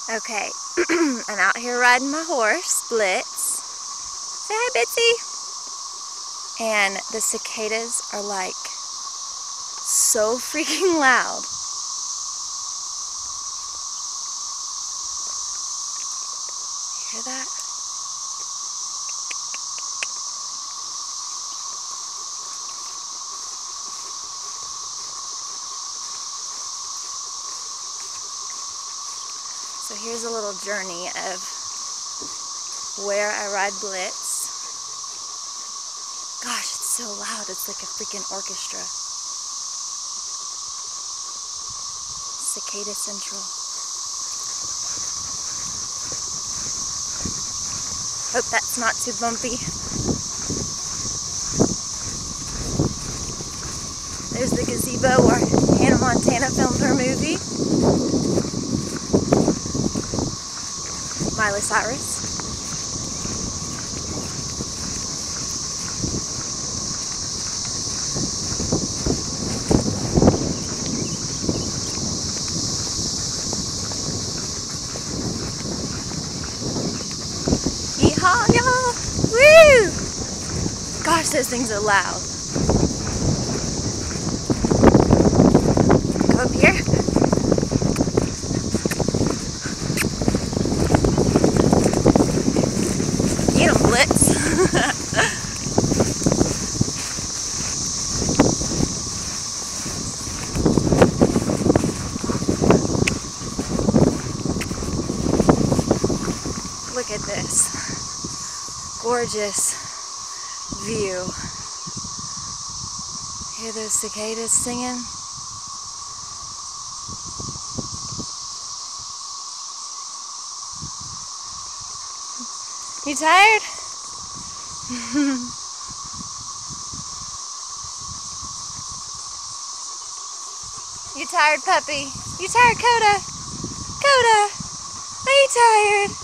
Okay, I'm out here riding my horse, Blitz. Say hi, Bitsy. And the cicadas are like so freaking loud. Hear that? So here's a little journey of where I ride Blitz. Gosh, it's so loud. It's like a freaking orchestra. Cicada Central. Hope that's not too bumpy. There's the gazebo where Hannah Montana filmed her movie. Miley Cyrus. Yeehaw, y'all! Woo! Gosh, those things are loud. Go up here. Get 'em, Blitz. Look at this gorgeous view. Hear those cicadas singing? You tired? You tired, puppy? You tired, Coda? Coda, are you tired?